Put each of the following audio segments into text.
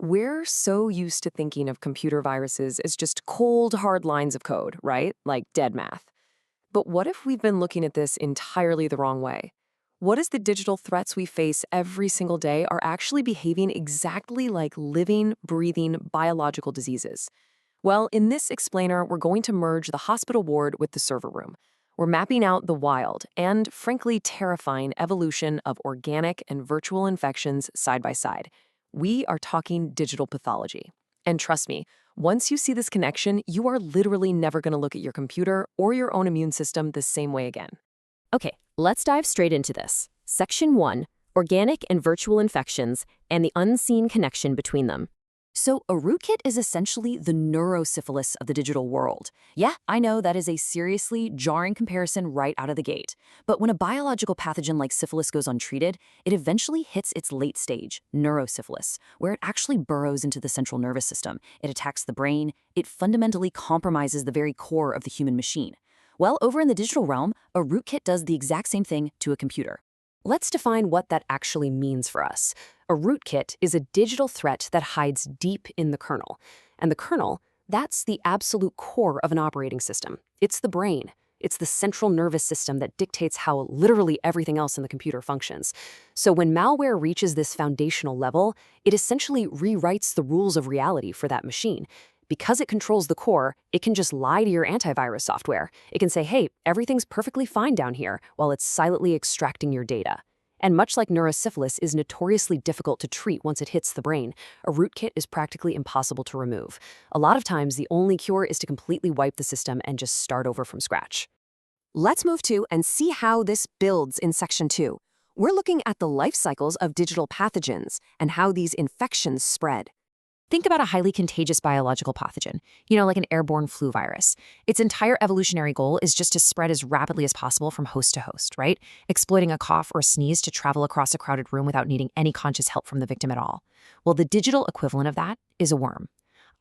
We're so used to thinking of computer viruses as just cold, hard lines of code, right? Like dead math. But what if we've been looking at this entirely the wrong way? What if the digital threats we face every single day are actually behaving exactly like living, breathing, biological diseases? Well, in this explainer, we're going to merge the hospital ward with the server room. We're mapping out the wild and, frankly, terrifying evolution of organic and virtual infections side by side. We are talking digital pathology. And trust me, once you see this connection, you are literally never going to look at your computer or your own immune system the same way again. Okay, let's dive straight into this. Section 1, Organic and Virtual Infections and the Unseen Connection Between Them. So a rootkit is essentially the neurosyphilis of the digital world. Yeah, I know that is a seriously jarring comparison right out of the gate. But when a biological pathogen like syphilis goes untreated, it eventually hits its late stage, neurosyphilis, where it actually burrows into the central nervous system. It attacks the brain. It fundamentally compromises the very core of the human machine. Well, over in the digital realm, a rootkit does the exact same thing to a computer. Let's define what that actually means for us. A rootkit is a digital threat that hides deep in the kernel. And the kernel, that's the absolute core of an operating system. It's the brain. It's the central nervous system that dictates how literally everything else in the computer functions. So when malware reaches this foundational level, it essentially rewrites the rules of reality for that machine. Because it controls the core, it can just lie to your antivirus software. It can say, hey, everything's perfectly fine down here, while it's silently extracting your data. And much like neurosyphilis is notoriously difficult to treat once it hits the brain, a rootkit is practically impossible to remove. A lot of times, the only cure is to completely wipe the system and just start over from scratch. Let's move to and see how this builds in Section 2. We're looking at the life cycles of digital pathogens and how these infections spread. Think about a highly contagious biological pathogen, like an airborne flu virus. Its entire evolutionary goal is just to spread as rapidly as possible from host to host, right? Exploiting a cough or sneeze to travel across a crowded room without needing any conscious help from the victim at all. Well, the digital equivalent of that is a worm.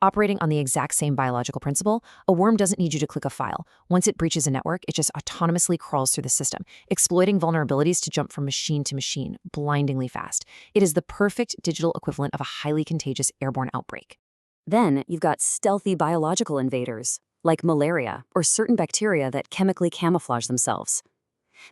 Operating on the exact same biological principle, a worm doesn't need you to click a file. Once it breaches a network, it just autonomously crawls through the system, exploiting vulnerabilities to jump from machine to machine, blindingly fast. It is the perfect digital equivalent of a highly contagious airborne outbreak. Then you've got stealthy biological invaders, like malaria or certain bacteria that chemically camouflage themselves.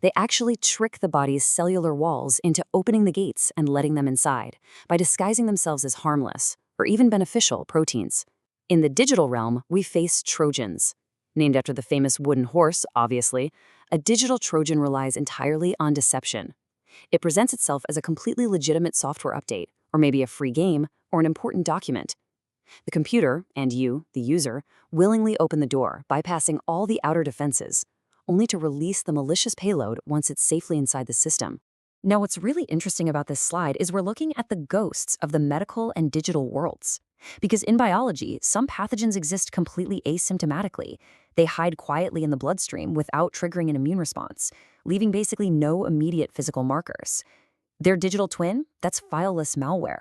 They actually trick the body's cellular walls into opening the gates and letting them inside by disguising themselves as harmless or even beneficial proteins. In the digital realm, we face Trojans. Named after the famous wooden horse, obviously, a digital Trojan relies entirely on deception. It presents itself as a completely legitimate software update, or maybe a free game, or an important document. The computer, and you, the user, willingly open the door, bypassing all the outer defenses, only to release the malicious payload once it's safely inside the system. Now, what's really interesting about this slide is we're looking at the ghosts of the medical and digital worlds. Because in biology, some pathogens exist completely asymptomatically. They hide quietly in the bloodstream without triggering an immune response, leaving basically no immediate physical markers. Their digital twin? That's fileless malware.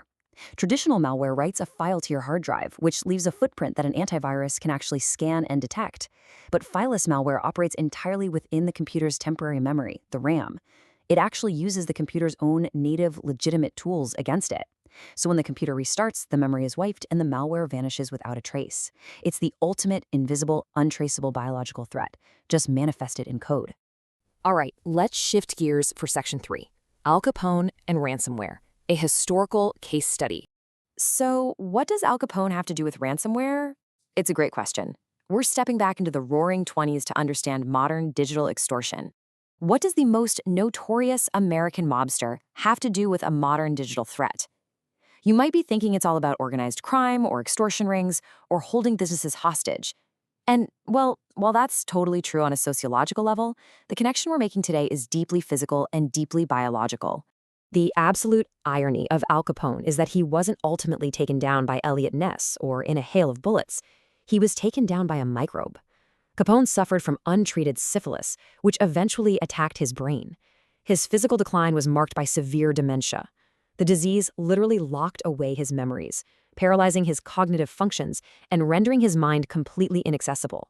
Traditional malware writes a file to your hard drive, which leaves a footprint that an antivirus can actually scan and detect. But fileless malware operates entirely within the computer's temporary memory, the RAM. It actually uses the computer's own native, legitimate tools against it. So when the computer restarts, the memory is wiped and the malware vanishes without a trace. It's the ultimate invisible, untraceable biological threat, just manifested in code. All right, let's shift gears for Section 3, Al Capone and ransomware, a historical case study. So what does Al Capone have to do with ransomware? It's a great question. We're stepping back into the roaring 20s to understand modern digital extortion. What does the most notorious American mobster have to do with a modern digital threat? You might be thinking it's all about organized crime or extortion rings or holding businesses hostage. And, well, while that's totally true on a sociological level, the connection we're making today is deeply physical and deeply biological. The absolute irony of Al Capone is that he wasn't ultimately taken down by Elliot Ness or in a hail of bullets. He was taken down by a microbe. Capone suffered from untreated syphilis, which eventually attacked his brain. His physical decline was marked by severe dementia. The disease literally locked away his memories, paralyzing his cognitive functions and rendering his mind completely inaccessible.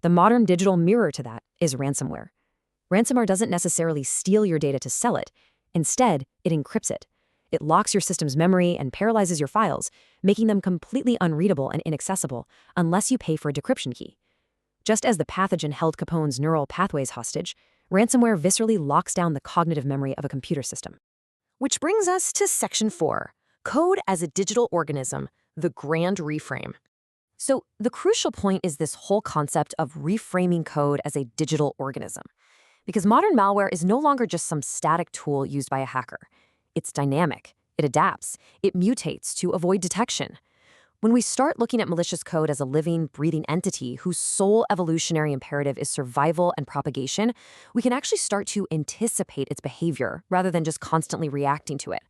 The modern digital mirror to that is ransomware. Ransomware doesn't necessarily steal your data to sell it. Instead, it encrypts it. It locks your system's memory and paralyzes your files, making them completely unreadable and inaccessible unless you pay for a decryption key. Just as the pathogen held Capone's neural pathways hostage, ransomware viscerally locks down the cognitive memory of a computer system. Which brings us to Section 4, Code as a Digital Organism, the Grand Reframe. So the crucial point is this whole concept of reframing code as a digital organism. Because modern malware is no longer just some static tool used by a hacker. It's dynamic, it adapts, it mutates to avoid detection. When we start looking at malicious code as a living, breathing entity whose sole evolutionary imperative is survival and propagation, we can actually start to anticipate its behavior rather than just constantly reacting to it.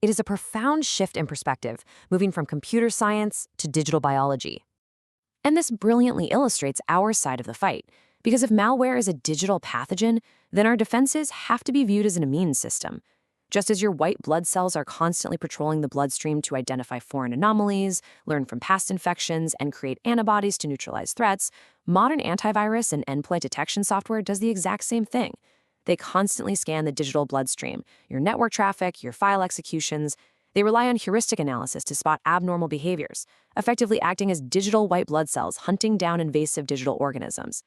It is a profound shift in perspective, moving from computer science to digital biology. And this brilliantly illustrates our side of the fight, because if malware is a digital pathogen, then our defenses have to be viewed as an immune system. Just as your white blood cells are constantly patrolling the bloodstream to identify foreign anomalies, learn from past infections, and create antibodies to neutralize threats, modern antivirus and endpoint detection software does the exact same thing. They constantly scan the digital bloodstream, your network traffic, your file executions. They rely on heuristic analysis to spot abnormal behaviors, effectively acting as digital white blood cells hunting down invasive digital organisms.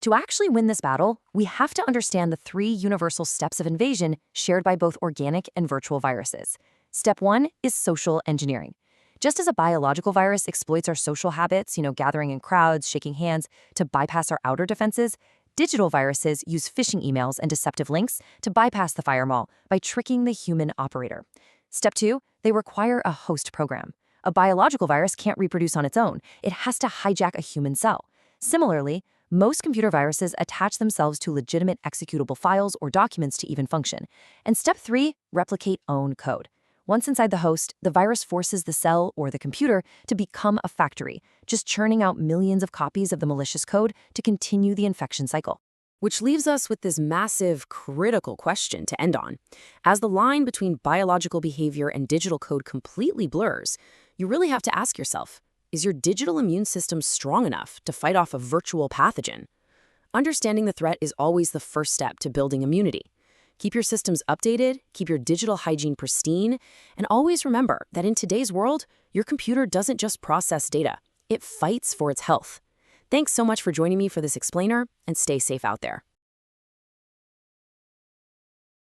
To actually win this battle, we have to understand the 3 universal steps of invasion shared by both organic and virtual viruses. Step 1 is social engineering. Just as a biological virus exploits our social habits, gathering in crowds, shaking hands, to bypass our outer defenses, digital viruses use phishing emails and deceptive links to bypass the firewall by tricking the human operator. Step 2, they require a host program. A biological virus can't reproduce on its own. It has to hijack a human cell. Similarly, most computer viruses attach themselves to legitimate executable files or documents to even function. And step 3, replicate own code. Once inside the host, the virus forces the cell or the computer to become a factory, just churning out millions of copies of the malicious code to continue the infection cycle. Which leaves us with this massive, critical question to end on. As the line between biological behavior and digital code completely blurs, you really have to ask yourself, is your digital immune system strong enough to fight off a virtual pathogen? Understanding the threat is always the first step to building immunity. Keep your systems updated, keep your digital hygiene pristine, and always remember that in today's world, your computer doesn't just process data, it fights for its health. Thanks so much for joining me for this explainer, and stay safe out there.